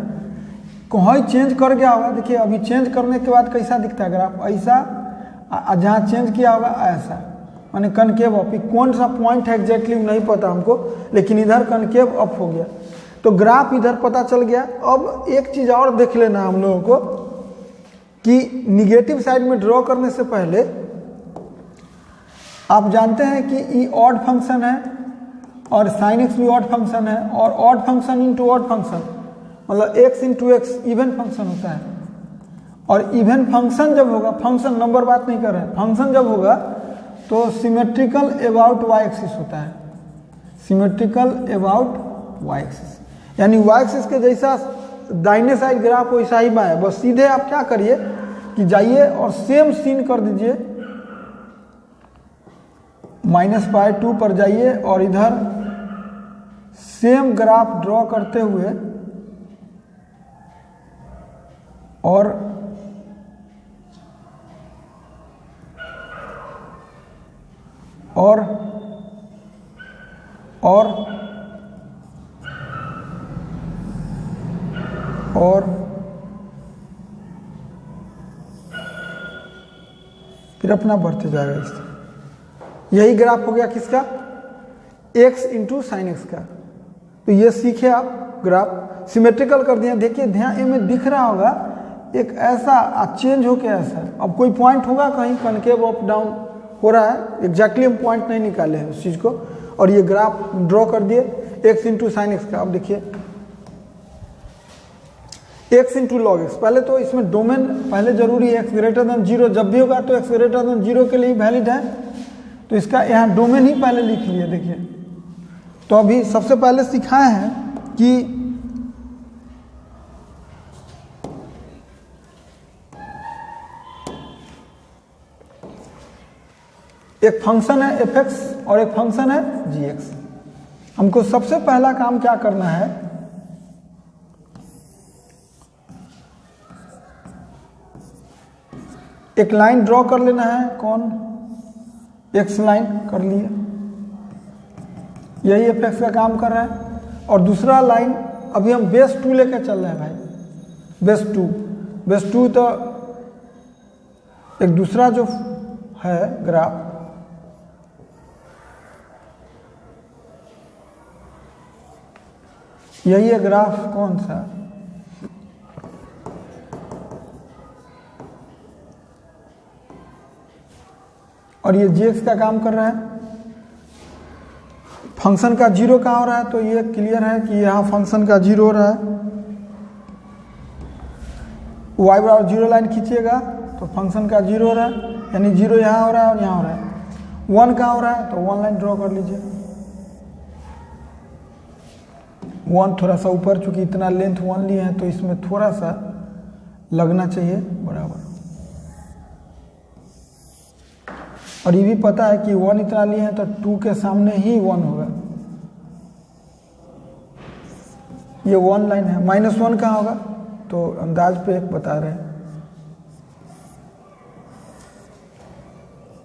Speaker 1: कहीं चेंज कर गया होगा। देखिए अभी चेंज करने के बाद कैसा दिखता है ग्राफ, ऐसा, जहाँ चेंज किया होगा ऐसा, माने कनकेव अप, कौन सा पॉइंट है एग्जैक्टली नहीं पता हमको, लेकिन इधर कनकेव अप हो गया, तो ग्राफ इधर पता चल गया। अब एक चीज़ और देख लेना हम लोगों को कि निगेटिव साइड में ड्रॉ करने से पहले आप जानते हैं कि ये ऑड फंक्शन है और साइन एक्स भी ऑड फंक्शन है, और odd function into odd function मतलब x into x even function होता है, और इवन फंक्शन जब होगा, फंक्शन नंबर बात नहीं कर रहे हैं, फंक्शन जब होगा तो सिमेट्रिकल अबाउट y एक्सिस होता है, सिमेट्रिकल अबाउट y एक्सिस, यानी y एक्सिस के जैसा दाहिने साइड ग्राफ वैसा ही बाएं, बस सीधे आप क्या करिए कि जाइए और सेम सीन कर दीजिए, -π2 पर जाइए और इधर सेम ग्राफ ड्रॉ करते हुए और फिर अपना बढ़ते जाएगा इससे। यही ग्राफ हो गया किसका, x इंटू साइन एक्स का। तो ये सीखे आप, ग्राफ सिमेट्रिकल कर दिया। देखिए ध्यान में दिख रहा होगा एक ऐसा चेंज हो के ऐसा, अब कोई पॉइंट होगा कहीं कनकेव अप डाउन हो रहा है, एग्जैक्टली हम पॉइंट नहीं निकाले हैं उस चीज़ को, और ये ग्राफ ड्रॉ कर दिए x इंटू साइन एक्स का। अब देखिए x इंटू लॉग एक्स, पहले तो इसमें डोमेन पहले जरूरी है, x ग्रेटर देन 0 जब भी होगा तो x ग्रेटर देन 0 के लिए वैलिड है, तो इसका यहाँ डोमेन ही पहले लिख लिया। देखिए तो अभी सबसे पहले सिखाए हैं कि एक फंक्शन है एफ एक्स और एक फंक्शन है जी एक्स। हमको सबसे पहला काम क्या करना है, एक लाइन ड्रॉ कर लेना है, कौन, एक्स लाइन कर लिए, यही एफ एक्स का काम कर रहा है। और दूसरा लाइन अभी हम बेस 2 लेकर चल रहे हैं भाई, बेस 2 तो एक दूसरा जो है ग्राफ, यही है ग्राफ कौन सा, और ये जी एक्स का काम कर रहा है। फंक्शन का जीरो कहाँ हो रहा है, तो ये क्लियर है कि यहाँ फंक्शन का जीरो हो रहा है। y बराबर जीरो लाइन खींचिएगा तो फंक्शन का जीरो हो रहा है, यानी जीरो यहाँ हो रहा है और यहाँ हो रहा है। 1 कहाँ हो रहा है, तो 1 लाइन ड्रॉ कर लीजिए। 1 थोड़ा सा ऊपर, चूंकि इतना लेंथ 1 लिए हैं तो इसमें थोड़ा सा लगना चाहिए बराबर। और ये भी पता है कि 1 इतना लिए हैं तो 2 के सामने ही 1 होगा, ये 1 लाइन है। -1 कहाँ होगा, तो अंदाज पे एक बता रहे हैं,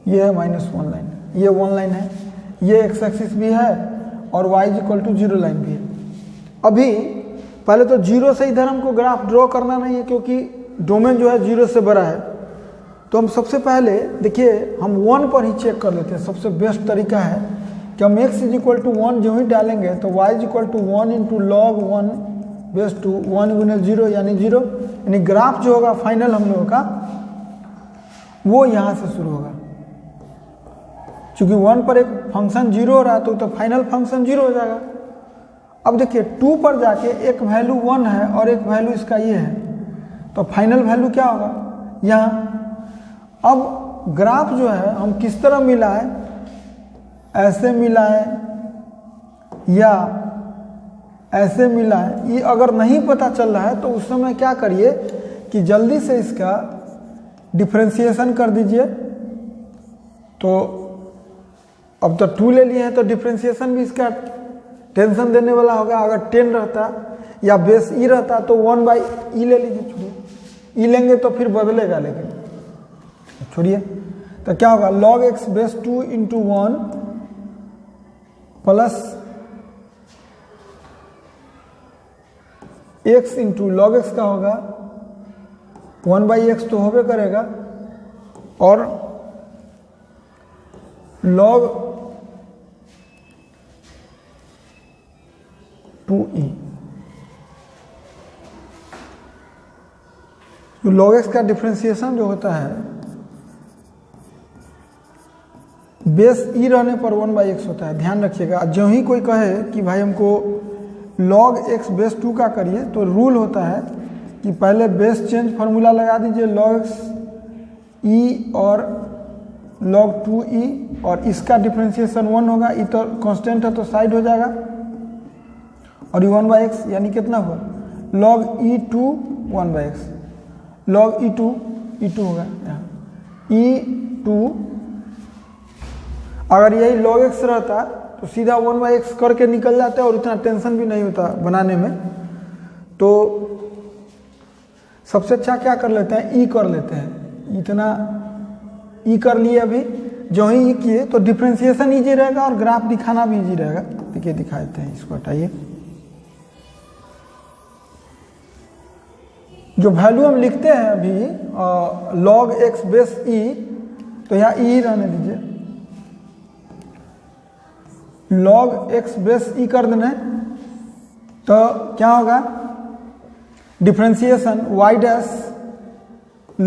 Speaker 1: ये है -1 लाइन, ये 1 लाइन है, ये एक्स एक्सिस भी है और y = 0 लाइन भी है। अभी पहले तो जीरो से इधर हमको ग्राफ ड्रॉ करना नहीं है, क्योंकि डोमेन जो है 0 से बड़ा है। तो हम सबसे पहले देखिए हम 1 पर ही चेक कर लेते हैं। सबसे बेस्ट तरीका है कि हम x = 1 जो ही डालेंगे तो y = 1 × log 1 बेस 2 1 × 0 यानी 0, यानी ग्राफ जो होगा फाइनल हम लोगों का वो यहाँ से शुरू होगा। चूंकि 1 पर एक फंक्शन 0 हो रहा है तो फाइनल फंक्शन 0 हो जाएगा। अब देखिए 2 पर जाके एक वैल्यू 1 है और एक वैल्यू इसका ये है, तो फाइनल वैल्यू क्या होगा यहाँ। अब ग्राफ जो है हम किस तरह मिलाएं, ऐसे मिलाएं या ऐसे मिलाएं, ये अगर नहीं पता चल रहा है तो उस समय क्या करिए कि जल्दी से इसका डिफरेंशिएशन कर दीजिए। तो अब तो 2 ले लिए हैं तो डिफरेंशिएशन भी इसका टेंशन देने वाला होगा। अगर 10 रहता या बेस ई रहता तो 1/e ले लीजिए, छोड़िए, e लेंगे तो फिर बदलेगा, लेकिन छोड़िए। तो क्या होगा, log x base 2 × 1 plus x × log x का होगा 1/x तो होबे करेगा, और log 2e, तो log x का डिफरेंशिएशन जो होता है बेस ई रहने पर 1/x होता है, ध्यान रखिएगा। जो ही कोई कहे कि भाई हमको log x बेस 2 का करिए, तो रूल होता है कि पहले बेस चेंज फार्मूला लगा दीजिए log x e और log 2e, और इसका डिफरेंशिएशन 1 होगा, ई तो कांस्टेंट है तो साइड हो जाएगा, और ये 1/x यानी कितना हुआ log e2 1/x, log e2 होगा यहाँ e2। अगर यही log x रहता तो सीधा 1/x करके निकल जाता है और इतना टेंशन भी नहीं होता बनाने में। तो सबसे अच्छा क्या कर लेते हैं, ई कर लेते हैं, इतना ई कर लिए। अभी जो ही ई किए तो डिफरेंशिएशन ईजी रहेगा और ग्राफ दिखाना भी ईजी रहेगा। देखिए दिखा देते हैं, इसको हटाइए। जो वैल्यू हम लिखते हैं अभी log x बेस ई, तो यहाँ ई रहने दीजिए, log x बेस ई कर देना, तो क्या होगा differentiation y dash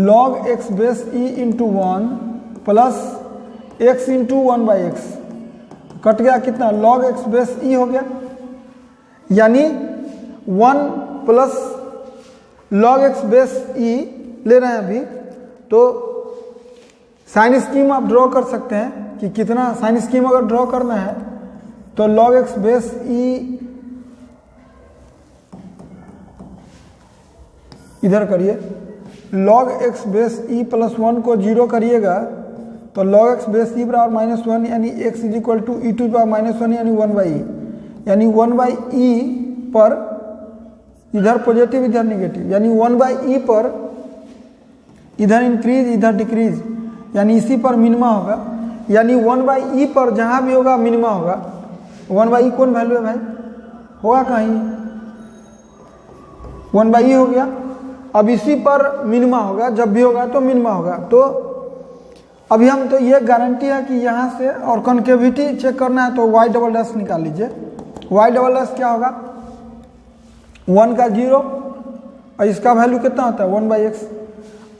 Speaker 1: log x base e × 1 plus x × 1/x, cut गया कितना, log x बेस ई हो गया, यानी 1 प्लस log x बेस ई ले रहे हैं अभी। तो साइन स्कीम आप ड्रॉ कर सकते हैं कि कितना, साइन स्कीम अगर ड्रॉ करना है तो log x बेस ई इधर करिए, log x बेस ई + 1 को 0 करिएगा तो log x बेस ई बराबर -1 यानी x is equal to e to power -1 यानी 1/e, यानी 1/e पर इधर पॉजिटिव इधर निगेटिव, यानी 1/e पर इधर इंक्रीज इधर डिक्रीज, यानी इसी पर मिनिमा होगा, यानी 1/e पर जहाँ भी होगा मिनिमा होगा। 1/e कौन वैल्यू है भाई, होगा कहीं 1/e हो गया। अब इसी पर मिनिमा होगा, जब भी होगा तो मिनिमा होगा। तो अभी हम तो ये गारंटी है कि यहाँ से, और कॉन्केविटी चेक करना है तो y डबल डैश निकाल लीजिए। y डबल डैश क्या होगा, 1 का 0 और इसका वैल्यू कितना होता है 1/x।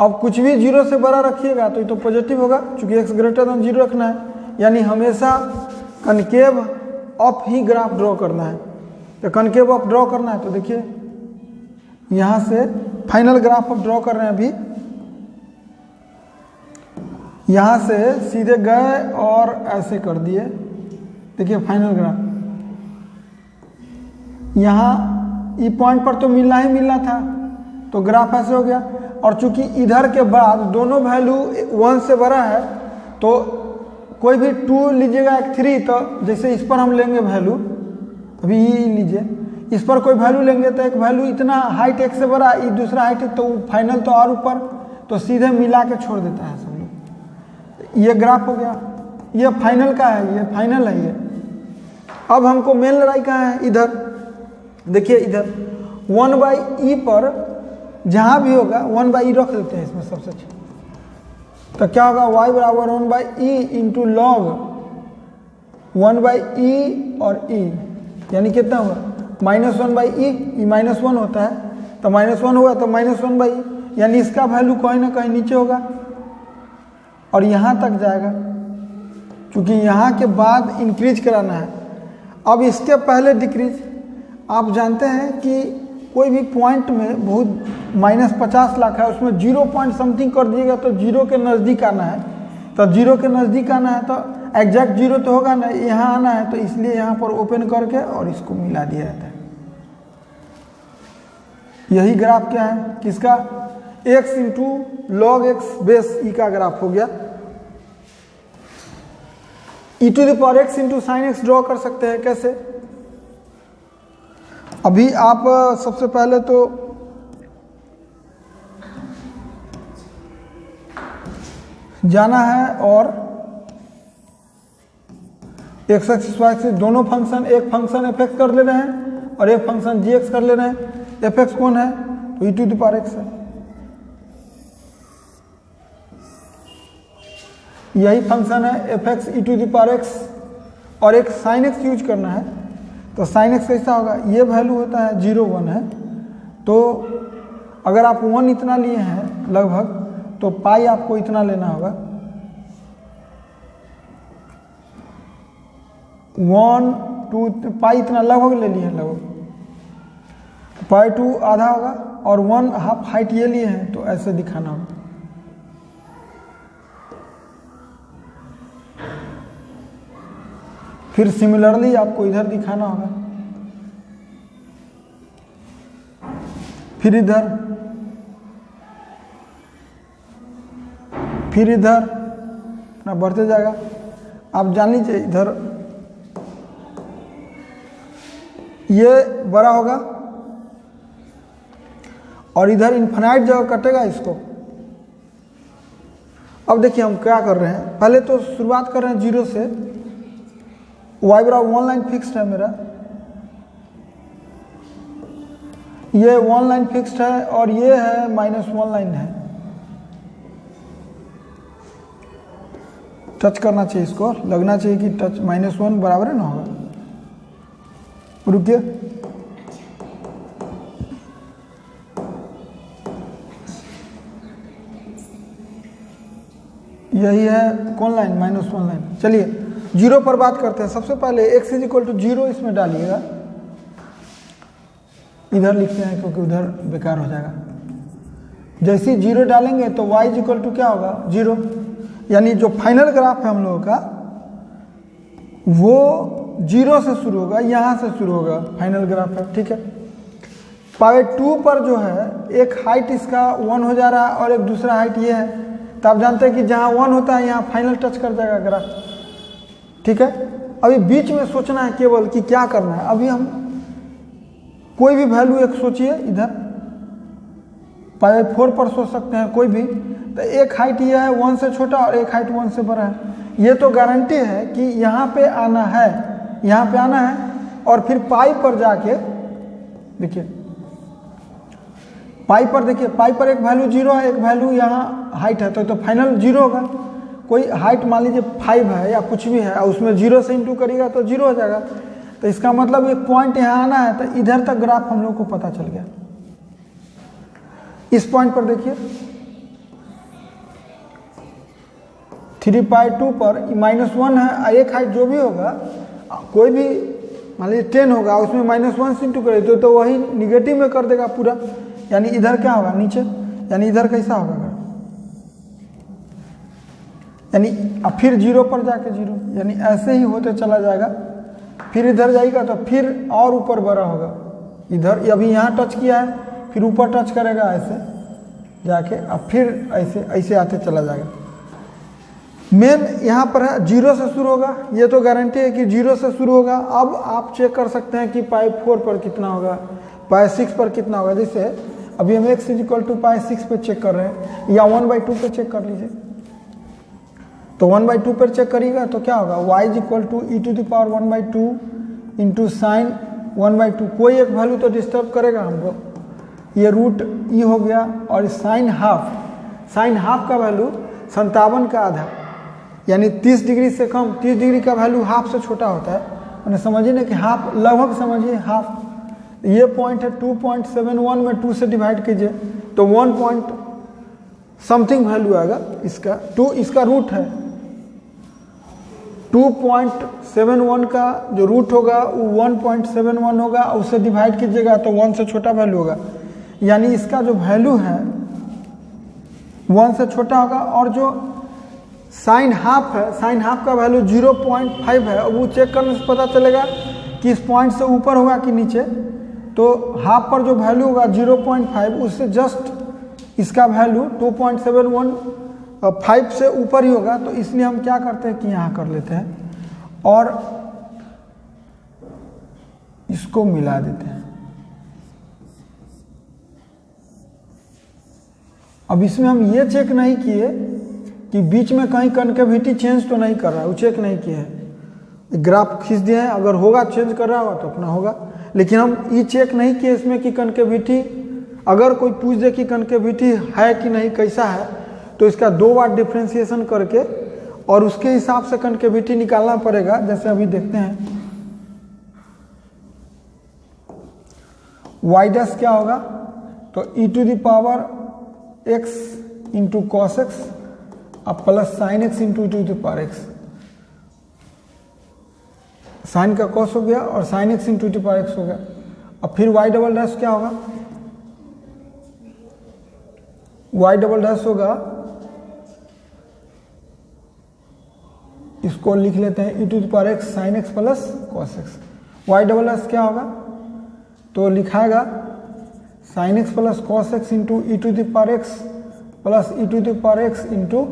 Speaker 1: अब कुछ भी 0 से बड़ा रखिएगा तो ये तो पॉजिटिव होगा, चूंकि x ग्रेटर देन 0 रखना है, यानी हमेशा कनकेव अप ही ग्राफ ड्रॉ करना है। तो कनकेव अप ड्रॉ करना है तो देखिए यहाँ से फाइनल ग्राफ अब ड्रॉ कर रहे हैं। अभी यहाँ से सीधे गए और ऐसे कर दिए, देखिए फाइनल ग्राफ। यहाँ ई पॉइंट पर तो मिलना ही मिलना था, तो ग्राफ ऐसे हो गया। और चूंकि इधर के बाद दोनों वैल्यू 1 से बड़ा है, तो कोई भी 2 लीजिएगा एक 3, तो जैसे इस पर हम लेंगे वैल्यू, अभी ये लीजिए, इस पर कोई वैल्यू लेंगे तो एक वैल्यू इतना हाइट एक से बड़ा, ये दूसरा हाइट तो फाइनल तो और ऊपर, तो सीधे मिला के छोड़ देता है सब लोग। ये ग्राफ हो गया, ये फाइनल का है, ये फाइनल है ये। अब हमको मेन लड़ाई कहाँ है, इधर देखिए, इधर 1/e पर जहाँ भी होगा 1/e रख लेते हैं इसमें सबसे अच्छा। तो क्या होगा, y बराबर 1/e इंटू लॉग 1/e और e, यानी कितना होगा -1/e, ये -1 होता है, तो -1 होगा तो -1/e, यानी इसका वैल्यू कहीं ना कहीं नीचे होगा और यहाँ तक जाएगा, क्योंकि यहाँ के बाद इंक्रीज कराना है। अब इसके पहले डिक्रीज, आप जानते हैं कि कोई भी पॉइंट में बहुत -50 लाख है, उसमें 0 पॉइंट समथिंग कर दीजिएगा तो 0 के नज़दीक आना है। तो 0 के नज़दीक आना है तो एग्जैक्ट 0 तो होगा ना, यहाँ आना है, तो इसलिए यहाँ पर ओपन करके और इसको मिला दिया जाता है। यही ग्राफ क्या है, किसका, x into log x base e का ग्राफ हो गया। e⁻x into sign x draw कर सकते हैं, कैसे। अभी आप सबसे पहले तो जाना है और x एक्सिस y एक्सिस दोनों फंक्शन, एक फंक्शन f(x) कर ले रहे हैं और एक फंक्शन g(x) कर ले रहे हैं। f(x) कौन है, तो e⁻x है। यही फंक्शन है f(x) e⁻x, और एक sin x यूज करना है। तो sin x कैसा होगा, ये वैल्यू होता है 0 1 है, तो अगर आप 1 इतना लिए हैं लगभग, तो पाई आपको इतना लेना होगा, 1 2 पाई इतना लगभग ले लिए हैं, लगभग पाई 2 आधा होगा, और 1 हाफ हाइट ये लिए हैं, तो ऐसे दिखाना होगा। फिर सिमिलरली आपको इधर दिखाना होगा, फिर इधर, फिर इधर ना बढ़ते जाएगा। आप जान लीजिए इधर ये बड़ा होगा और इधर इन्फिनाइट जगह कटेगा इसको। अब देखिए हम क्या कर रहे हैं, पहले तो शुरुआत कर रहे हैं 0 से। y बराबर 1 लाइन फिक्स्ड है मेरा, ये 1 लाइन फिक्स्ड है और ये है -1 लाइन है। टच करना चाहिए, इसको लगना चाहिए कि टच -1 बराबर है ना होगा। रुकिए, यही है कौन लाइन, -1 लाइन। चलिए 0 पर बात करते हैं। सबसे पहले x इज इक्वल टू 0 इसमें डालिएगा, इधर लिखते हैं क्योंकि उधर बेकार हो जाएगा। जैसे ही 0 डालेंगे तो y इज इक्वल टू क्या होगा 0, यानी जो फाइनल ग्राफ है हम लोगों का वो 0 से शुरू होगा, यहाँ से शुरू होगा, फाइनल ग्राफ है, ठीक है। पाई 2 पर जो है एक हाइट इसका 1 हो जा रहा है और एक दूसरा हाइट ये है, तो आप जानते हैं कि जहाँ 1 होता है यहाँ फाइनल टच कर जाएगा ग्राफ। ठीक है, अभी बीच में सोचना है केवल कि क्या करना है। अभी हम कोई भी वैल्यू एक सोचिए, इधर π/4 पर सोच सकते हैं कोई भी। तो एक हाइट ये है 1 से छोटा और एक हाइट 1 से बड़ा है। ये तो गारंटी है कि यहाँ पे आना है, यहाँ पे आना है और फिर पाई पर जाके देखिए, पाई पर देखिए, पाई पर एक वैल्यू 0 है, एक वैल्यू यहाँ हाइट है, तो फाइनल 0 होगा। कोई हाइट मान लीजिए 5 है या कुछ भी है और उसमें 0 से इंटू करेगा तो 0 हो जाएगा। तो इसका मतलब एक पॉइंट यहाँ आना है, तो इधर तक ग्राफ हम लोग को पता चल गया। इस पॉइंट पर देखिए 3π2 पर -1 है, एक हाइट जो भी होगा, कोई भी मान लीजिए 10 होगा, उसमें -1 से इंटू करेगा तो वही निगेटिव में कर देगा पूरा। यानी इधर क्या होगा, नीचे, यानी इधर कैसा होगा, यानी अब फिर 0 पर जाके 0, यानी ऐसे ही होते चला जाएगा। फिर इधर जाएगा तो फिर और ऊपर बड़ा होगा, इधर अभी यहाँ टच किया है, फिर ऊपर टच करेगा ऐसे जाके, अब फिर ऐसे ऐसे आते चला जाएगा। मेन यहाँ पर है 0 से शुरू होगा, ये तो गारंटी है कि 0 से शुरू होगा। अब आप चेक कर सकते हैं कि π/4 पर कितना होगा, π/6 पर कितना होगा। जैसे अभी हम x = π/6 पे चेक कर रहे हैं, या 1/2 पे चेक कर लीजिए। तो 1/2 पर चेक करिएगा तो क्या होगा, y = e⁻1/2 इंटू साइन 1/2। कोई एक वैल्यू तो डिस्टर्ब करेगा हमको, ये रूट ई हो गया, और साइन हाफ का वैल्यू 57 का आधा, यानी 30 डिग्री से कम, 30 डिग्री का वैल्यू हाफ से छोटा होता है। मैंने समझिए ना कि हाफ, लगभग समझिए हाफ। ये पॉइंट है 2.71 में 2 से डिवाइड कीजिए तो 1 पॉइंट समथिंग वैल्यू आएगा इसका। 2 इसका रूट है, 2.71 का जो रूट होगा वो 1.71 होगा, उससे डिवाइड कीजिएगा तो 1 से छोटा वैल्यू होगा। यानी इसका जो वैल्यू है 1 से छोटा होगा। और जो साइन हाफ है, साइन हाफ का वैल्यू 0.5 है, और वो चेक करने से पता चलेगा कि इस पॉइंट से ऊपर होगा कि नीचे। तो हाफ पर जो वैल्यू होगा 0.5, उससे जस्ट इसका वैल्यू 2.715 से ऊपर ही होगा। तो इसलिए हम क्या करते हैं कि यहाँ कर लेते हैं और इसको मिला देते हैं। अब इसमें हम ये चेक नहीं किए कि बीच में कहीं कनकेविटी चेंज तो नहीं कर रहा है, वो चेक नहीं किए हैं। ग्राफ खींच दिए हैं, अगर होगा चेंज कर रहा होगा तो अपना होगा, लेकिन हम ये चेक नहीं किए इसमें कि कनकेविटी, अगर कोई पूछ दे कि कनकेविटी है कि नहीं, कैसा है, तो इसका 2 बार डिफ्रेंशिएशन करके और उसके हिसाब से कनकेविटी निकालना पड़ेगा। जैसे अभी देखते हैं y डैश क्या होगा, तो e⁻x इंटू कॉस एक्स अब plus sine x into e⁻x। Sine का कॉस हो गया और साइन एक्स इंटू e⁻x हो गया। अब फिर y डबल डैश क्या होगा, y डबल डैश होगा, इसको लिख लेते हैं e⁻x sine x plus cos x. y double dash क्या होगा, तो लिखाएगा sine x plus cos x into e⁻x plus e⁻x into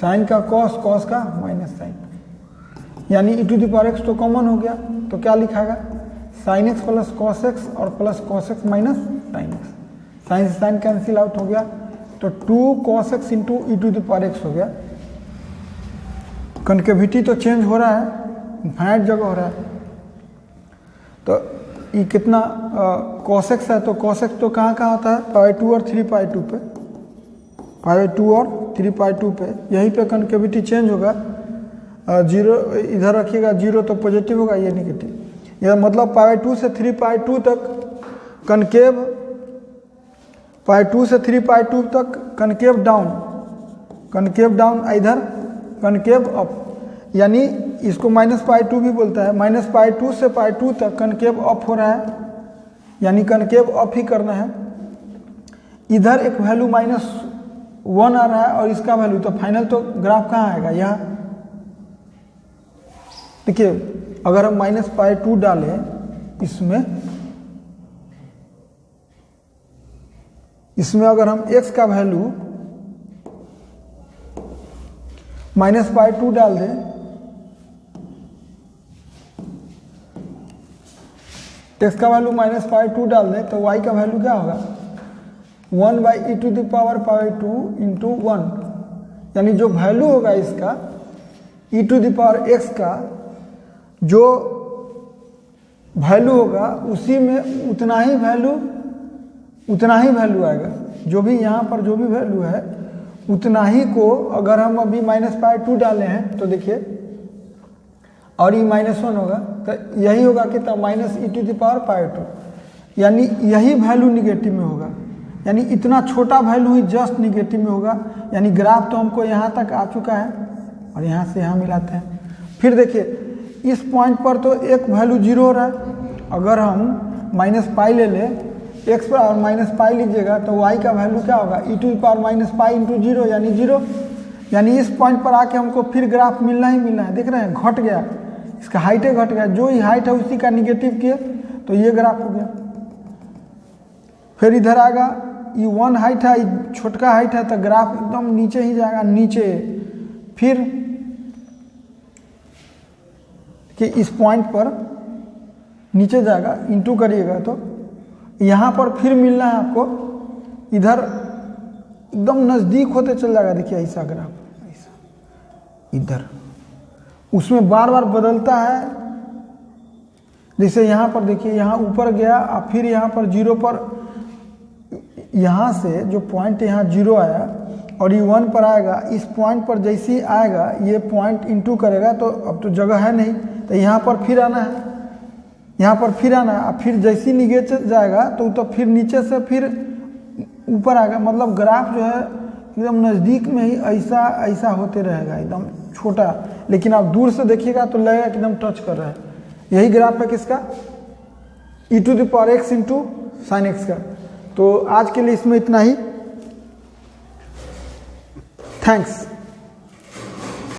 Speaker 1: sine का कॉस, कॉस का माइनस साइन, यानी e⁻x तो कॉमन हो गया, तो क्या लिखाएगा sine x plus cos x और plus cos x minus sine x. Sine से साइन कैंसिल आउट हो गया, तो 2 cos x इंटू e⁻x हो गया। कनकेविटी तो चेंज हो रहा है, इनफाइनाइट जगह हो रहा है। तो ये कितना cos x है, तो cos x तो कहाँ कहाँ होता है, π/2 और 3π2 पे, π/2 और 3π2 पे, यहीं पे कनकेविटी चेंज होगा। 0 इधर रखिएगा, 0 तो पॉजिटिव होगा, ये निगेटिव। यह मतलब π/2 से 3π2 तक कनकेव, π/2 से 3π2 तक कनकेव डाउन, इधर कनकेव अप, यानी इसको -π2 भी बोलता है। -π2 से π2 तक कनकेव अप हो रहा है, यानी कनकेव अप ही करना है। इधर एक वैल्यू -1 आ रहा है और इसका वैल्यू, तो फाइनल तो ग्राफ कहाँ आएगा, यहाँ। देखिए अगर हम -π2 डालें इसमें अगर हम x का वैल्यू -π2 डाल दें, x का वैल्यू -π2 डाल दें तो y का वैल्यू क्या होगा 1/e⁻²² इंटू 1, यानी जो वैल्यू होगा इसका e⁻x का जो वैल्यू होगा उसी में उतना ही वैल्यू आएगा। जो भी यहाँ पर जो भी वैल्यू है उतना ही को अगर हम अभी -π2 डाले हैं तो देखिए, और ये -1 होगा तो यही होगा कि तब -e⁻π2, यानी यही वैल्यू निगेटिव में होगा, यानी इतना छोटा वैल्यू ही जस्ट निगेटिव में होगा। यानी ग्राफ तो हमको यहाँ तक आ चुका है और यहाँ से यहाँ मिलाते हैं। फिर देखिए इस पॉइंट पर तो एक वैल्यू 0 हो रहा है, अगर हम -π ले लें x पर और -π लीजिएगा तो y का वैल्यू क्या होगा e⁻−π इंटू 0 यानी 0, यानी इस पॉइंट पर आके हमको फिर ग्राफ मिलना ही मिलना है। देख रहे हैं घट गया, इसका हाइटे घट गया, जो ही हाइट है उसी का निगेटिव किए तो ये ग्राफ हो गया। फिर इधर आएगा ये 1 हाइट है, छोटका हाइट है तो ग्राफ एकदम नीचे ही जाएगा, नीचे। फिर कि इस पॉइंट पर नीचे जाएगा, इंटू करिएगा तो यहाँ पर फिर मिलना है आपको, इधर एकदम नज़दीक होते चल जाएगा। देखिए ऐसा ग्राफ, ऐसा इधर उसमें बार बार बदलता है। जैसे यहाँ पर देखिए, यहाँ ऊपर गया और फिर यहाँ पर 0 पर, यहाँ से जो पॉइंट यहाँ 0 आया और ये 1 पर आएगा, इस पॉइंट पर जैसे ही आएगा ये पॉइंट इंटू करेगा तो अब तो जगह है नहीं, तो यहाँ पर फिर आना है, यहाँ पर फिर आना है, और फिर जैसे ही नीचे जाएगा तो फिर नीचे से फिर ऊपर आएगा। मतलब ग्राफ जो है एकदम नज़दीक में ही ऐसा होते रहेगा, एकदम छोटा, लेकिन आप दूर से देखिएगा तो लगेगा कि एकदम टच कर रहा है। यही ग्राफ है किसका e⁻x इंटू sin x का। तो आज के लिए इसमें इतना ही, थैंक्स।